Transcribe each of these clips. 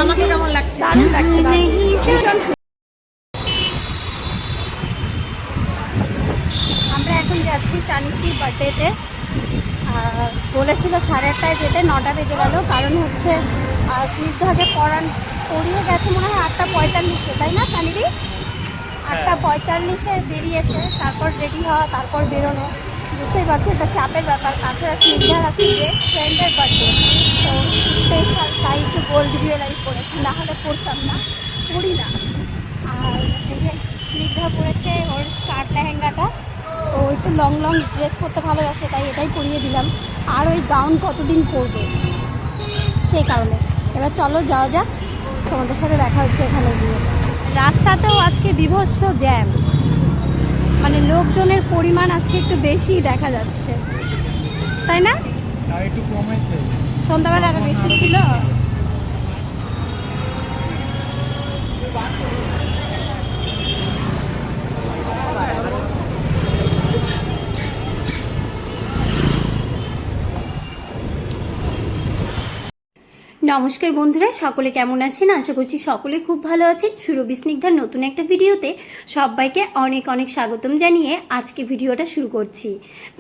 আমাকে কেমন লাগছে? আমরা এখন যাচ্ছি তানিশির বার্থডেতে। বলেছিল 8:30টায় যেতে, 9টা বেজে গেল। কারণ হচ্ছে স্নিগ্ধাকে পড়িয়ে গেছে মনে হয় 8:45-এ, তাই না তানিদি? 8:45-এ বেরিয়েছে, তারপর রেডি হওয়া, তারপর বেরোনো। বুঝতেই পারছি একটা চাপের ব্যাপার। তাছাড়া স্নিগ্ধার আছে বেস্ট ফ্রেন্ডের বার্থডে, তো স্পেশাল, তাই একটু গোল্ড জুয়েলারি পরেছি, না হলে পরতাম না, পরি না। আর এই যে স্নিগ্ধা পরেছে ওর স্কার্ট লেহেঙ্গাটা, তো একটু লং লং ড্রেস পরতে ভালোবাসে, তাই এটাই পরিয়ে দিলাম। আর ওই গাউন কতদিন পরবে, সেই কারণে। এবার চলো যাওয়া যাক, তোমাদের সাথে দেখা হচ্ছে ওখানে গিয়ে। রাস্তাতেও আজকে বীভৎস জ্যাম, মানে লোকজনের পরিমাণ আজকে একটু বেশি দেখা যাচ্ছে, তাই না? সন্ধ্যাবেলা আরো বেশি ছিল। নমস্কার বন্ধুরা, সকলে কেমন আছেন? আশা করছি সকলে খুব ভালো আছেন। সুরভি স্নিগ্ধার নতুন একটা ভিডিওতে সবাইকে অনেক অনেক স্বাগতম জানিয়ে আজকে ভিডিওটা শুরু করছি।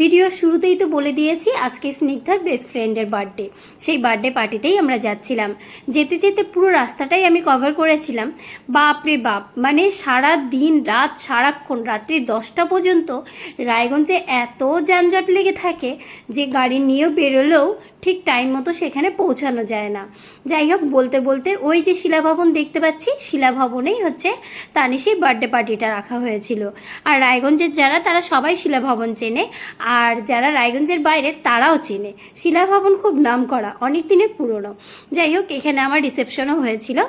ভিডিওর শুরুতেই তো বলে দিয়েছি আজকে স্নিগ্ধার বেস্ট ফ্রেন্ডের বার্থডে। সেই বার্থডে পার্টিতেই আমরা যাচ্ছিলাম। যেতে যেতে পুরো রাস্তাটাই আমি কভার করেছিলাম। বাপরে বাপ, মানে সারা দিন রাত, সারাক্ষণ রাত্রি 10টা পর্যন্ত রায়গঞ্জে এত যানজট লেগে থাকে যে গাড়ি নিয়েও বেরোলেও ঠিক টাইম মতো সেখানে পৌঁছানো যায় না। যাই হোক, বলতে বলতে ওই যে শিলাভবন দেখতে পাচ্ছি, শিলাভবনেই হচ্ছে তানিশির বার্থডে পার্টিটা রাখা হয়েছিল। আর রায়গঞ্জের যারা, তারা সবাই শিলাভবন চেনে, আর যারা রায়গঞ্জের বাইরে তারাও চেনে। শিলাভবন খুব নাম করা, অনেক দিনের পুরনো। যাই হোক, এখানে আমার রিসেপশনও হয়েছিল।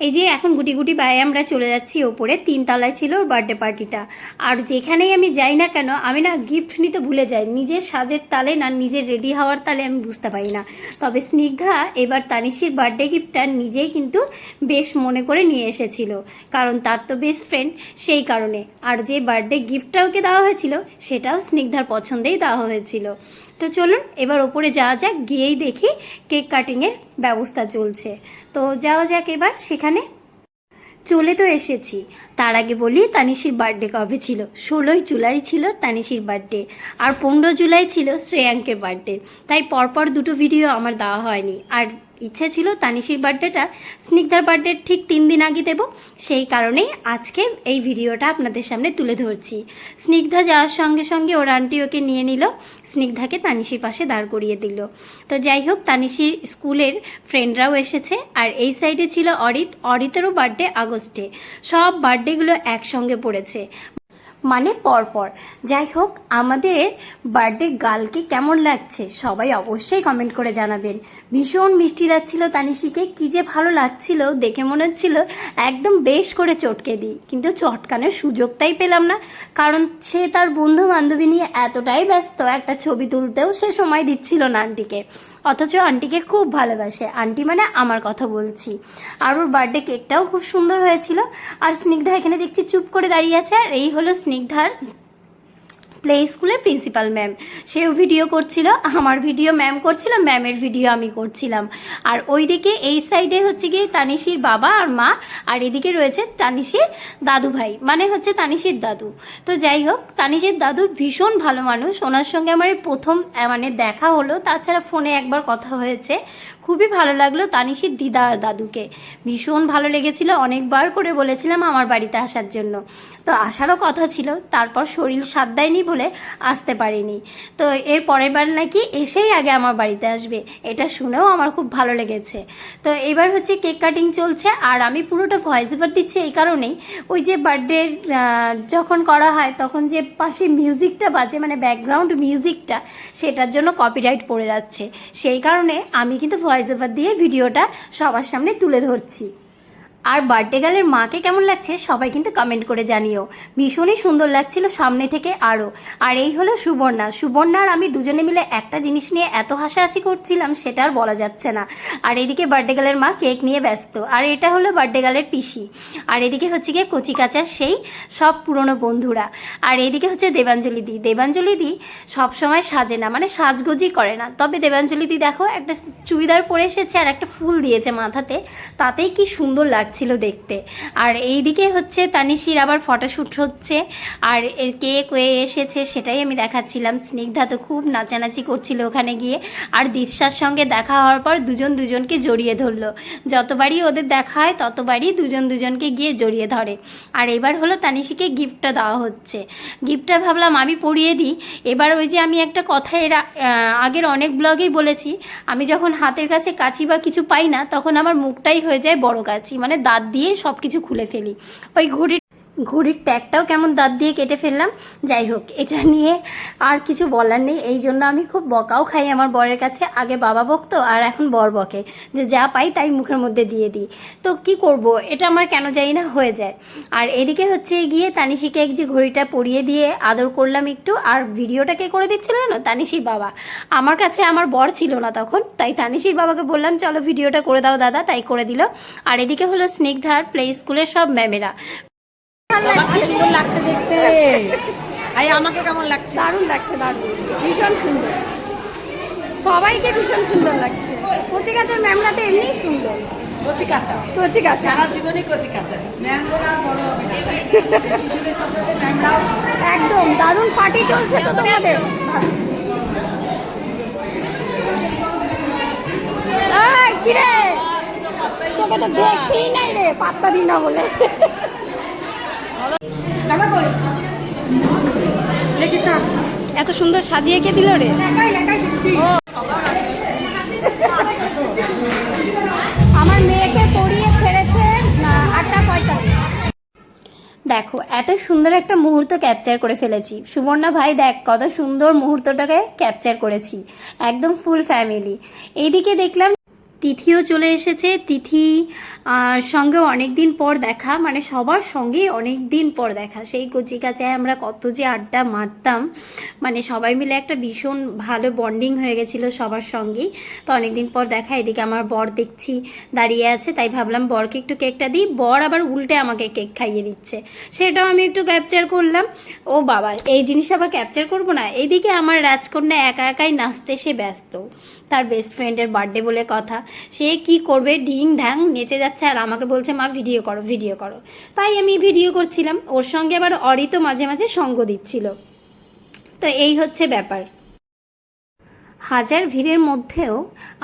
এই যে এখন গুটি গুটি পায়ে আমরা চলে যাচ্ছি ওপরে, 3 তলায় ছিল ওর বার্থডে পার্টিটা। আর যেখানেই আমি যাই না কেন, আমি না গিফট নিতে ভুলে যাই, নিজের সাজের তালে না নিজের রেডি হওয়ার তালে আমি বুঝতে পারি না। তবে স্নিগ্ধা এবার তানিশির বার্থডে গিফটটা নিজেই কিন্তু বেশ মনে করে নিয়ে এসেছিল, কারণ তার তো বেস্ট ফ্রেন্ড, সেই কারণে। আর যে বার্থডে গিফটটা ওকে দেওয়া হয়েছিল সেটাও স্নিগ্ধার পছন্দেই দেওয়া হয়েছিল। তো চলুন এবার ওপরে যাওয়া যাক, গিয়েই দেখি কেক কাটিংয়ের ব্যবস্থা চলছে। তো যাওয়া যাক এবার সেখানে। চলে তো এসেছি, তার আগে বলি তানিশির বার্থডে কবে ছিল। 16ই জুলাই ছিল তানিশির বার্থডে, আর 15 জুলাই ছিল শ্রেয়াঙ্কের বার্থডে। তাই পরপর দুটো ভিডিও আমার দেওয়া হয়নি। আর ইচ্ছা ছিল তানিশির বার্থডেটা স্নিগ্ধার বার্থডে ঠিক 3 দিন আগে দেব, সেই কারণেই আজকে এই ভিডিওটা আপনাদের সামনে তুলে ধরছি। স্নিগ্ধা যাওয়ার সঙ্গে সঙ্গে ওর আন্টি ওকে নিয়ে নিল, স্নিগ্ধাকে তানিশির পাশে দাঁড় করিয়ে দিল। তো যাই হোক, তানিশির স্কুলের ফ্রেন্ডরাও এসেছে। আর এই সাইডে ছিল অরিতেরও বার্থডে আগস্টে। সব বার্থডেগুলো একসঙ্গে পড়েছে, মানে পরপর। যাই হোক, আমাদের বার্থডে গার্লকে কেমন লাগছে সবাই অবশ্যই কমেন্ট করে জানাবেন। ভীষণ মিষ্টি লাগছিল তানিশিকে, কী যে ভালো লাগছিল, দেখে মনে হচ্ছিল একদম বেশ করে চটকে দিই, কিন্তু চটকানোর সুযোগটাই পেলাম না। কারণ সে তার বন্ধু বান্ধবী নিয়ে এতটাই ব্যস্ত, একটা ছবি তুলতেও সে সময় দিচ্ছিল না আন্টিকে। অথচ আন্টিকে খুব ভালোবাসে, আন্টি মানে আমার কথা বলছি। আর ওর বার্থডে কেকটাও খুব সুন্দর হয়েছিল। আর স্নিগ্ধা এখানে দেখছি চুপ করে দাঁড়িয়ে আছে। আর এই হলো স্নিগ্ধার প্লে স্কুলের প্রিন্সিপাল ম্যাম, সেও ভিডিও করছিল, আমার ভিডিও ম্যাম করছিল, ম্যামের ভিডিও আমি করছিলাম। আর ওইদিকে এই সাইডে হচ্ছে গিয়ে তানিশির বাবা আর মা, আর এদিকে রয়েছে তানিশির দাদু ভাই, মানে হচ্ছে তানিশির দাদু। তো যাই হোক, তানিশির দাদু ভীষণ ভালো মানুষ, ওনার সঙ্গে আমার এই প্রথম মানে দেখা হলো, তাছাড়া ফোনে একবার কথা হয়েছে। খুবই ভালো লাগলো তানিশির দিদা আর দাদুকে, ভীষণ ভালো লেগেছিল। অনেকবার করে বলেছিলাম আমার বাড়িতে আসার জন্য, তো আসারও কথা ছিল, তারপর শরীর সাথ দেয়নি বলে আসতে পারিনি। তো এর পরের বার নাকি এসেই আগে আমার বাড়িতে আসবে, এটা শুনেও আমার খুব ভালো লেগেছে। তো এবার হচ্ছে কেক কাটিং চলছে, আর আমি পুরোটা ভয়েস ওভার দিচ্ছি এই কারণেই, ওই যে বার্থডে যখন করা হয় তখন যে পাশে মিউজিকটা বাজে, মানে ব্যাকগ্রাউন্ড মিউজিকটা, সেটার জন্য কপিরাইট পড়ে যাচ্ছে, সেই কারণে আমি কিন্তু ভয়েস ওভার দিয়ে ভিডিওটা সবার সামনে তুলে ধরছি। আর বার্থডে গার্লের মাকে কেমন লাগছে সবাই কিন্তু কমেন্ট করে জানিও। ভীষণই সুন্দর লাগছিল সামনে থেকে আরও। আর এই হলো সুবর্ণা আর আমি দুজনে মিলে একটা জিনিস নিয়ে এত হাসাহাসি করছিলাম সেটা আর বলা যাচ্ছে না। আর এদিকে বার্থডে গার্লের মা কেক নিয়ে ব্যস্ত, আর এটা হলো বার্থডে গার্লের পিসি, আর এদিকে হচ্ছে গিয়ে কচি কাচার সেই সব পুরনো বন্ধুরা। আর এদিকে হচ্ছে দেবাঞ্জলি দি সবসময় সাজে না, মানে সাজগোজই করে না, তবে দেবাঞ্জলি দি দেখো একটা চুড়িদার পরে এসেছে আর একটা ফুল দিয়েছে মাথাতে, তাতেই কি সুন্দর লাগছিল দেখতে। আর এইদিকে হচ্ছে তানিশির আবার ফটোশ্যুট হচ্ছে, আর এর কেক হয়ে এসেছে সেটাই আমি দেখাচ্ছিলাম। স্নিগ্ধা তো খুব নাচানাচি করছিল ওখানে গিয়ে, আর দিশার সঙ্গে দেখা হওয়ার পর দুজনকে জড়িয়ে ধরলো। যতবারই ওদের দেখা হয় ততবারই দুজনকে গিয়ে জড়িয়ে ধরে। আর এবার হলো তানিশিকে গিফটটা দেওয়া হচ্ছে। গিফটটা ভাবলাম আমি পরিয়ে দিই। এবার ওই যে আমি একটা কথা এর আগের অনেক ব্লগেই বলেছি, আমি যখন হাতের কাছে কাঁচি বা কিছু পাই না তখন আমার মুখটাই হয়ে যায় বড় কাঁচি, মানে দাঁত দিয়ে সব কিছু খুলে ফেলি। ওই ঘড়ির ট্যাগটাও কেমন দাঁত দিয়ে কেটে ফেললাম। যাই হোক, এটা নিয়ে আর কিছু বলার নেই। এই জন্য আমি খুব বকাও খাই আমার বরের কাছে। আগে বাবা বকতো আর এখন বর বকে যে যা পাই তাই মুখের মধ্যে দিয়ে দিই। তো কি করব, এটা আমার কেন জানি না হয়ে যায়। আর এদিকে হচ্ছে গিয়ে তানিশিকে এক যে ঘড়িটা পরিয়ে দিয়ে আদর করলাম একটু। আর ভিডিওটা কে করে দিচ্ছিল না, তানিশির বাবা। আমার কাছে আমার বর ছিল না তখন, তাই তানিশির বাবাকে বললাম চলো ভিডিওটা করে দাও দাদা, তাই করে দিল। আর এদিকে হলো স্নিগ্ধার প্লে স্কুলের সব ম্যামেরা। সুন্দর লাগছে দেখতে। আই আমাকে কেমন লাগছে? দারুণ লাগছে, দারুণ, ভীষণ সুন্দর, সবাইকে ভীষণ সুন্দর লাগছে। কচি কাচার ম্যামরা তো এমনিই সুন্দর। কচি কাঁচা সারা জীবনে কচি কাঁচা, ম্যামরা বড় হবে না, শিশুদের সাথে ম্যামরাও একদম দারুণ পার্টি চলছে তো তোমাদের। কি রে, তোকে তো দেখি নাই রে, পাত্তা দিই না বলে। এত সুন্দর সাজিয়ে কে দিল রে? আমার মেয়েকে পড়িয়ে ছেড়েছে 8:45। দেখো এত সুন্দর একটা মুহূর্ত ক্যাপচার করে ফেলেছি। সুবর্ণা ভাই দেখ কত সুন্দর মুহূর্তটাকে ক্যাপচার করেছি, একদম ফুল ফ্যামিলি। এইদিকে দেখলাম তিথিও চলে এসেছে। তিথি আর সঙ্গেও অনেক দিন পর দেখা, মানে সবার সঙ্গেই অনেক দিন পর দেখা। সেই কচি কাচায় আমরা কত যে আড্ডা মারতাম, মানে সবাই মিলে একটা ভীষণ ভালো বন্ডিং হয়ে গেছিলো সবার সঙ্গেই। তো অনেক দিন পর দেখা। এদিকে আমার বর দেখছি দাঁড়িয়ে আছে, তাই ভাবলাম বরকে একটু কেকটা দিই। বর আবার উল্টে আমাকে কেক খাইয়ে দিচ্ছে, সেটাও আমি একটু ক্যাপচার করলাম। ও বাবা, এই জিনিস আবার ক্যাপচার করবো না? এইদিকে আমার রাজকন্যা একা একাই নাচতে সে ব্যস্ত, তার বেস্ট ফ্রেন্ডের বার্থডে বলে কথা। সে কি করবে, ঢিং ঢ্যাং নেচে যাচ্ছে আর আমাকে বলছে মা ভিডিও করো। তাই আমি ভিডিও করছিলাম। ওর সঙ্গে আবার অরি তো মাঝে মাঝে সঙ্গ দিচ্ছিল। তো এই হচ্ছে ব্যাপার। হাজার ভিড়ের মধ্যেও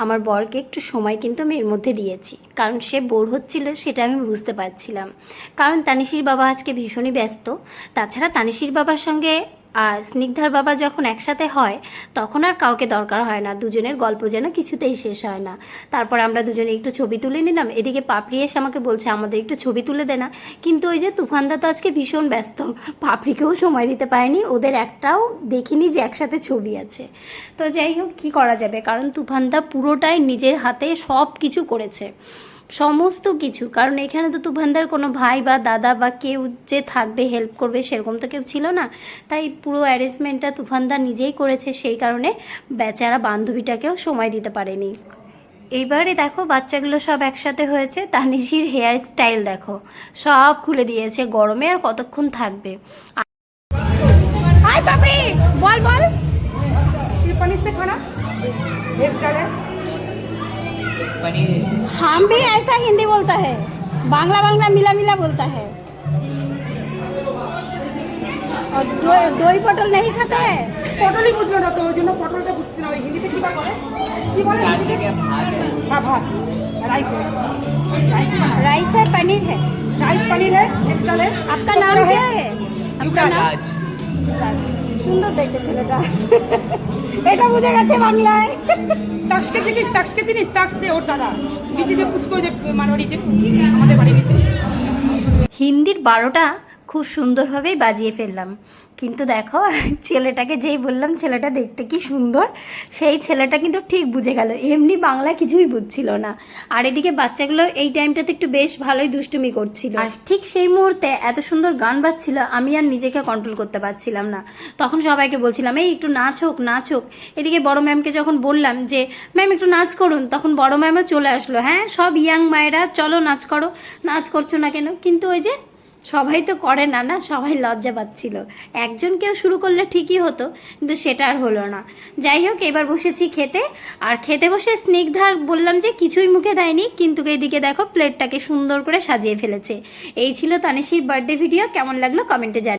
আমার বরকে একটু সময় কিন্তু আমি এর মধ্যে দিয়েছি, কারণ সে বোর হচ্ছিল সেটা আমি বুঝতে পারছিলাম। কারণ তানিশির বাবা আজকে ভীষণই ব্যস্ত। তাছাড়া তানিশির বাবার সঙ্গে আর স্নিগ্ধার বাবা যখন একসাথে হয় তখন আর কাউকে দরকার হয় না, দুজনের গল্প যেন কিছুতেই শেষ হয় না। তারপর আমরা দুজনে একটু ছবি তুলে নিলাম। এদিকে পাপড়ি এসে আমাকে বলছে আমাদের একটু ছবি তুলে দে না, কিন্তু ওই যে তুফানদা তো আজকে ভীষণ ব্যস্ত, পাপড়িকেও সময় দিতে পারেনি, ওদের একটাও দেখিনি যে একসাথে ছবি আছে। তো যাই হোক, কী করা যাবে, কারণ তুফানদা পুরোটাই নিজের হাতে সব কিছু করেছে, সমস্ত কিছু। কারণ এখানে তো তুফানদার কোনো ভাই বা দাদা বা কেউ যে থাকবে হেল্প করবে সেরকম তো কেউ ছিল না, তাই পুরো অ্যারেঞ্জমেন্টটা তুফানদা নিজেই করেছে। সেই কারণে বেচারা বান্ধবীটাকেও সময় দিতে পারেনি। এইবারে দেখো বাচ্চাগুলো সব একসাথে হয়েছে। তানিশির হেয়ার স্টাইল দেখো, সব খুলে দিয়েছে। গরমে আর কতক্ষণ থাকবে। আয় বাপরে, বল हम भी ऐसा हिंदी बोलता है, बांग्ला मिला बोलता है। और दही पटल नहीं खाता है। পটলই বুঝলো না তো, ওই জন্য পটলটা বুঝতে না। ওই হিন্দিতে কি করে, কি বলে হিন্দিতে? ভাত রাইস है, पनीर है। राइस पनीर है, वेज डाल है। आपका नाम क्या है? आपका नाम? সুন্দর দেখতে ছেলেটা। এটা বুঝে গেছে বাংলায়। টাক্সকে চিনিস? টাক্স দে ওর দাদা নিচে যে পুচকো যে মানবাড়ি যে আমাদের বাড়ি নিচে। হিন্দির 12টা খুব সুন্দরভাবেই বাজিয়ে ফেললাম। কিন্তু দেখো ছেলেটাকে যেই বললাম ছেলেটা দেখতে কি সুন্দর, সেই ছেলেটা কিন্তু ঠিক বুঝে গেল, এমনি বাংলা কিছুই বুঝছিল না। আর এদিকে বাচ্চাগুলো এই টাইমটাতে একটু বেশ ভালোই দুষ্টুমি করছিল, আর ঠিক সেই মুহূর্তে এত সুন্দর গান বাজছিল, আমি আর নিজেকে কন্ট্রোল করতে পারছিলাম না। তখন সবাইকে বলছিলাম এই একটু নাচ হোক নাচ হোক। এদিকে বড় ম্যামকে যখন বললাম যে ম্যাম একটু নাচ করুন, তখন বড় ম্যামও চলে আসলো, হ্যাঁ সব ইয়াং মায়েরা চলো নাচ করো, নাচ করছো না কেন? কিন্তু ওই যে সবাই তো করে না, না সবাই লজ্জা পাচ্ছিল। একজন কেউ শুরু করলে ঠিকই হতো, কিন্তু সেটা আর হলো না। যাই হোক, এবার বসেছি খেতে, আর খেতে বসে স্নিগ্ধা বললাম যে কিছুই মুখে দেয়নি, কিন্তু এইদিকে দেখো প্লেটটাকে সুন্দর করে সাজিয়ে ফেলেছে। এই ছিল তানিশির বার্থডে ভিডিও। কেমন লাগলো কমেন্টে জানিও।